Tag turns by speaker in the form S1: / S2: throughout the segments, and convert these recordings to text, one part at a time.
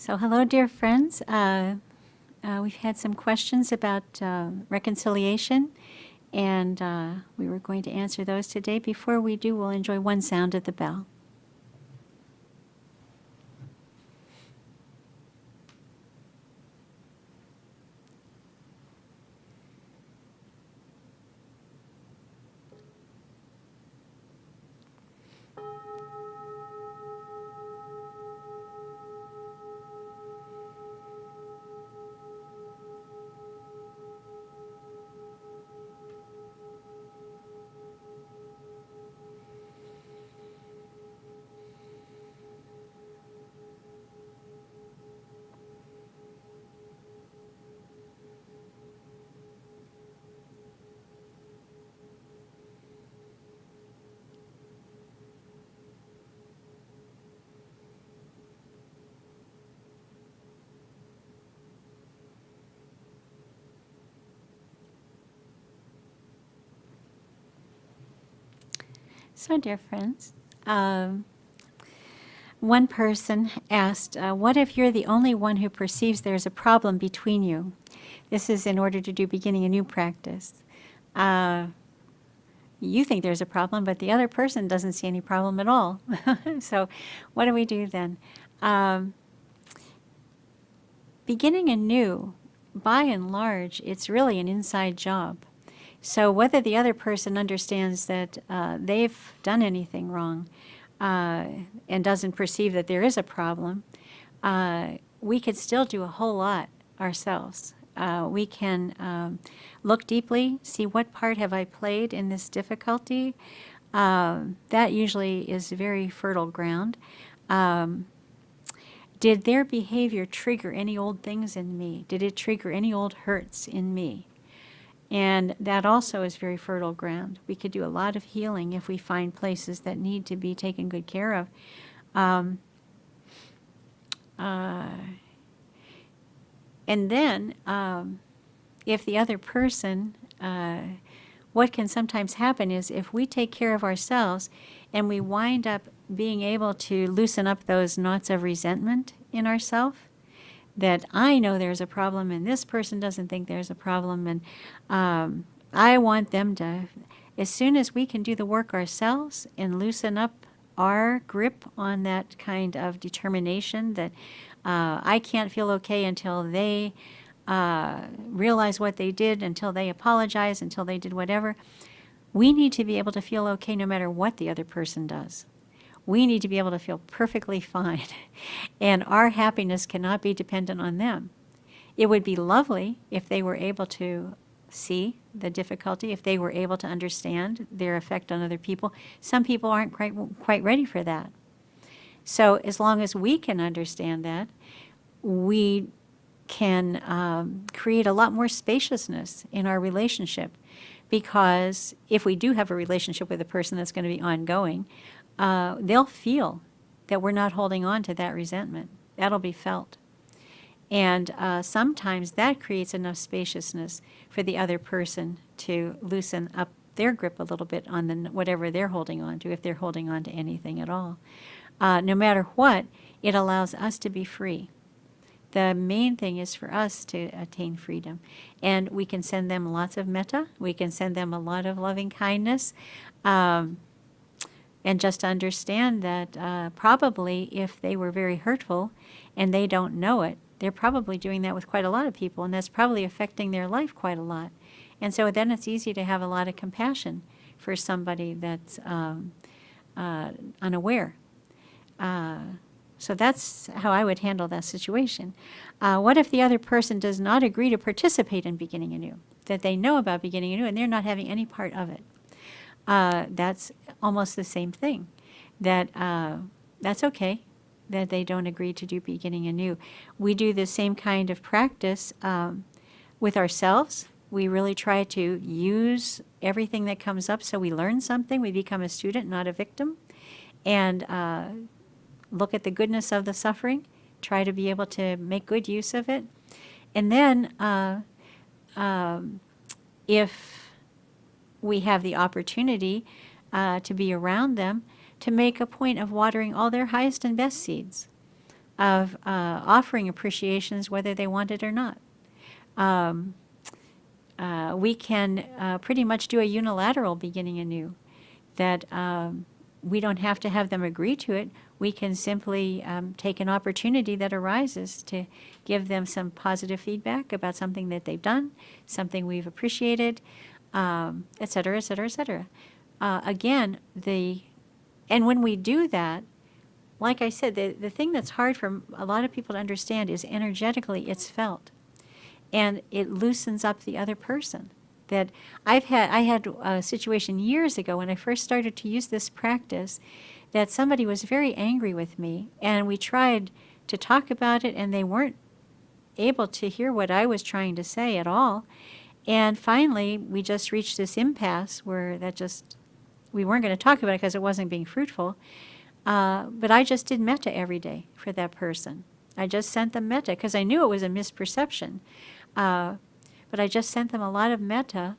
S1: So hello, dear friends. We've had some questions about reconciliation, and we were going to answer those today. Before we do, we'll enjoy one sound of the bell. So, dear friends, one person asked, what if you're the only one who perceives there's a problem between you? This is in order to do beginning a new practice. You think there's a problem, but the other person doesn't see any problem at all. So what do we do then? Beginning anew, by and large, it's really an inside job. So whether the other person understands that they've done anything wrong and doesn't perceive that there is a problem, we could still do a whole lot ourselves. We can look deeply, see what part have I played in this difficulty. That usually is very fertile ground. Did their behavior trigger any old things in me? Did it trigger any old hurts in me? And that also is very fertile ground. We could do a lot of healing if we find places that need to be taken good care of. And then, if the other person, what can sometimes happen is if we take care of ourselves and we wind up being able to loosen up those knots of resentment in ourselves, that I know there's a problem and this person doesn't think there's a problem, and I want them to, as soon as we can do the work ourselves and loosen up our grip on that kind of determination that I can't feel okay until they realize what they did, until they apologize, until they did whatever. We need to be able to feel okay no matter what the other person does. We need to be able to feel perfectly fine, and our happiness cannot be dependent on them. It would be lovely if they were able to see the difficulty, if they were able to understand their effect on other people. Some people aren't quite ready for that. So as long as we can understand that, we can create a lot more spaciousness in our relationship, because if we do have a relationship with a person that's going to be ongoing, they'll feel that we're not holding on to that resentment. That'll be felt. And sometimes that creates enough spaciousness for the other person to loosen up their grip a little bit on whatever they're holding on to, if they're holding on to anything at all. No matter what, it allows us to be free. The main thing is for us to attain freedom. And we can send them lots of metta. We can send them a lot of loving kindness. And just to understand that probably if they were very hurtful and they don't know it, they're probably doing that with quite a lot of people, and that's probably affecting their life quite a lot. And so then it's easy to have a lot of compassion for somebody that's unaware. So that's how I would handle that situation. What if the other person does not agree to participate in beginning anew, that they know about beginning anew and they're not having any part of it? That's almost the same thing, that that's okay that they don't agree to do beginning anew. We do the same kind of practice with ourselves. We really try to use everything that comes up so we learn something. We become a student, not a victim, and look at the goodness of the suffering, try to be able to make good use of it. And then if we have the opportunity to be around them, to make a point of watering all their highest and best seeds. of offering appreciations whether they want it or not. We can pretty much do a unilateral beginning anew, that we don't have to have them agree to it. We can simply take an opportunity that arises to give them some positive feedback about something that they've done, something we've appreciated, et cetera, et cetera, et cetera. Again, and when we do that, like I said, the thing that's hard for a lot of people to understand is energetically it's felt. And it loosens up the other person. That I had a situation years ago when I first started to use this practice, that somebody was very angry with me, and we tried to talk about it, and they weren't able to hear what I was trying to say at all. And finally, we just reached this impasse where we weren't going to talk about it because it wasn't being fruitful. But I just did metta every day for that person. I just sent them metta because I knew it was a misperception. But I just sent them a lot of metta,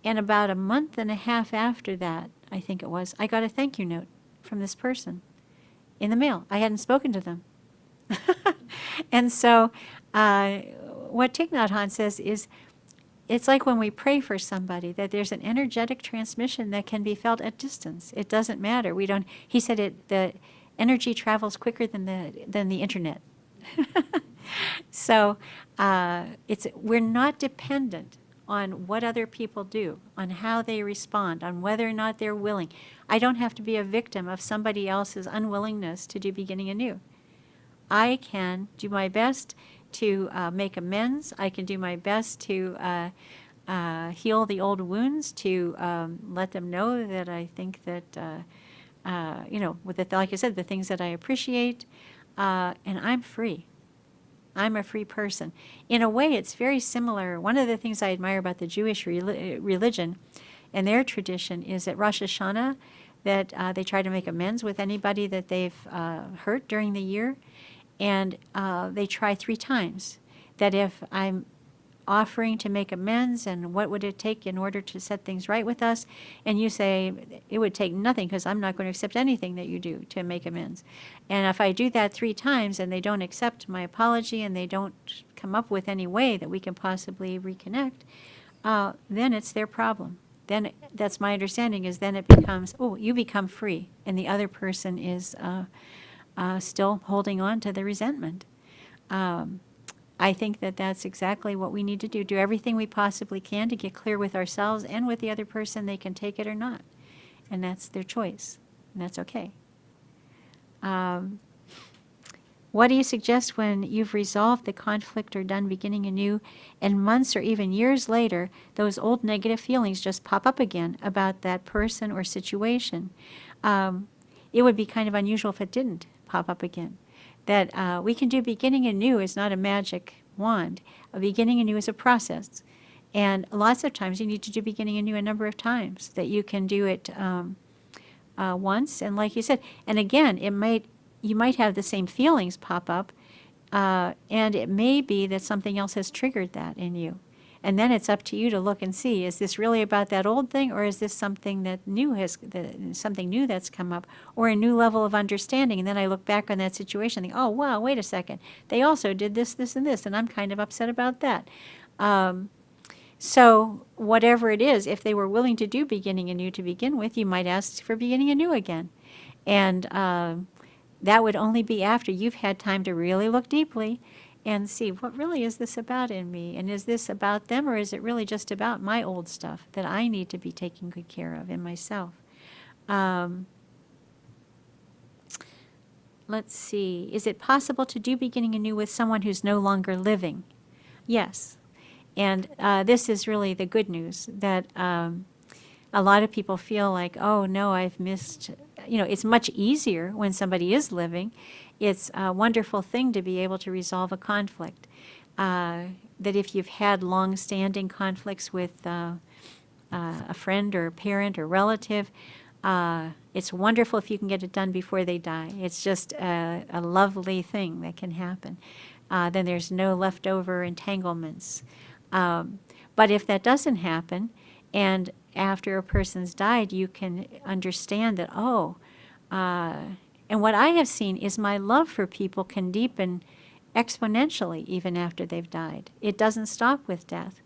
S1: and about a month and a half after that, I think it was, I got a thank you note from this person in the mail. I hadn't spoken to them. And so what Thich Nhat Hanh says is, it's like when we pray for somebody, that there's an energetic transmission that can be felt at distance. It doesn't matter. He said the energy travels quicker than the internet. So we're not dependent on what other people do, on how they respond, on whether or not they're willing. I don't have to be a victim of somebody else's unwillingness to do beginning anew. I can do my best to make amends. I can do my best to heal the old wounds, to let them know that I think that, like I said, the things that I appreciate, and I'm free. I'm a free person. In a way, it's very similar. One of the things I admire about the Jewish religion and their tradition is at Rosh Hashanah that they try to make amends with anybody that they've hurt during the year. And they try 3 times. That if I'm offering to make amends, and what would it take in order to set things right with us? And you say, it would take nothing because I'm not going to accept anything that you do to make amends. And if I do that 3 times and they don't accept my apology and they don't come up with any way that we can possibly reconnect, then it's their problem. Then that's my understanding, is then it becomes, you become free, and the other person is still holding on to the resentment. I think that that's exactly what we need to do. Do everything we possibly can to get clear with ourselves and with the other person. They can take it or not. And that's their choice. And that's okay. What do you suggest when you've resolved the conflict or done beginning anew, and months or even years later, those old negative feelings just pop up again about that person or situation? It would be kind of unusual if it didn't pop up again. That we can do beginning anew is not a magic wand. A beginning anew is a process. And lots of times you need to do beginning anew a number of times, that you can do it once. And like you said, and again, you might have the same feelings pop up, and it may be that something else has triggered that in you. And then it's up to you to look and see, is this really about that old thing, or is this something something new that's come up, or a new level of understanding? And then I look back on that situation and think, oh, wow, wait a second. They also did this, this, and this, and I'm kind of upset about that. So whatever it is, if they were willing to do beginning anew to begin with, you might ask for beginning anew again. And that would only be after you've had time to really look deeply and see, what really is this about in me? And is this about them, or is it really just about my old stuff that I need to be taking good care of in myself? Let's see. Is it possible to do beginning anew with someone who's no longer living? Yes. And this is really the good news, that a lot of people feel like, oh, no, I've missed. It's much easier when somebody is living. It's a wonderful thing to be able to resolve a conflict. That if you've had long-standing conflicts with a friend or parent or relative, it's wonderful if you can get it done before they die. It's just a lovely thing that can happen. Then there's no leftover entanglements. But if that doesn't happen, and after a person's died, you can understand that, And what I have seen is my love for people can deepen exponentially even after they've died. It doesn't stop with death.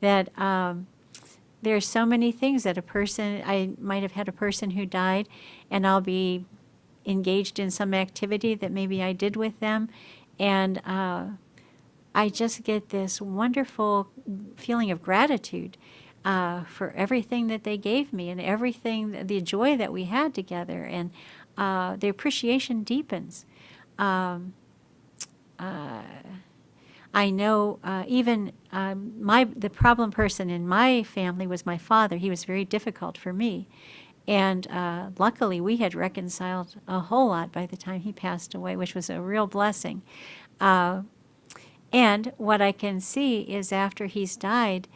S1: That there are so many things that I might have had a person who died, and I'll be engaged in some activity that maybe I did with them, and I just get this wonderful feeling of gratitude for everything that they gave me and everything, the joy that we had together, and the appreciation deepens. Um, I know even the problem person in my family was my father. He was very difficult for me. And luckily, we had reconciled a whole lot by the time he passed away, which was a real blessing. And what I can see is after he's died,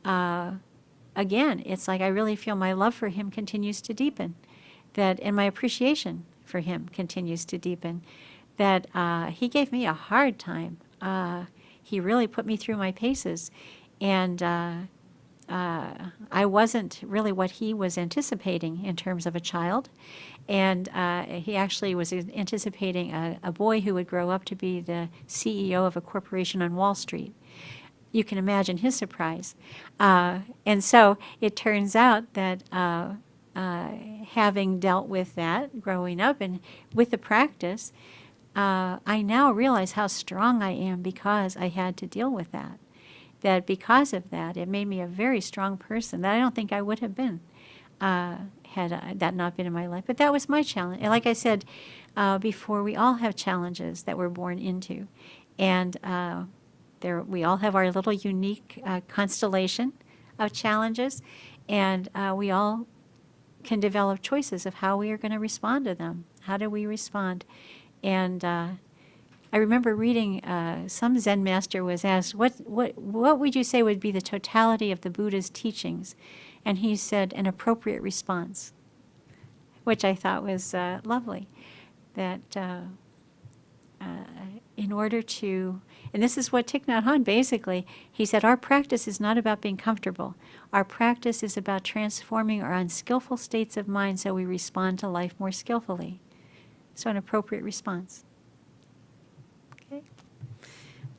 S1: again, it's like I really feel my love for him continues to deepen, and my appreciation for him continues to deepen. That he gave me a hard time. He really put me through my paces, and I wasn't really what he was anticipating in terms of a child. And he actually was anticipating a boy who would grow up to be the CEO of a corporation on Wall Street. You can imagine his surprise. And so it turns out that having dealt with that growing up and with the practice, I now realize how strong I am because I had to deal with that. That because of that, it made me a very strong person that I don't think I would have been had that not been in my life. But that was my challenge. And like I said before, we all have challenges that we're born into. And we all have our little unique constellation of challenges. And we all can develop choices of how we are going to respond to them. How do we respond? And I remember reading some Zen master was asked, what would you say would be the totality of the Buddha's teachings? And he said, an appropriate response, which I thought was lovely. That in order to, and this is what Thich Nhat Hanh basically, he said, our practice is not about being comfortable. Our practice is about transforming our unskillful states of mind so we respond to life more skillfully. So an appropriate response. Okay.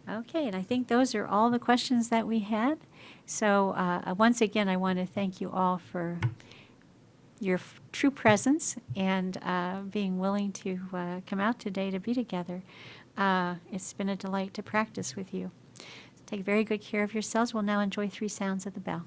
S1: Okay, and I think those are all the questions that we had. So once again, I want to thank you all for your true presence and being willing to come out today to be together. It's been a delight to practice with you. Take very good care of yourselves. We'll now enjoy 3 sounds of the bell.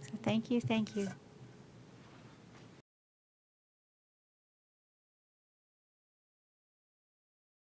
S1: So thank you, thank you.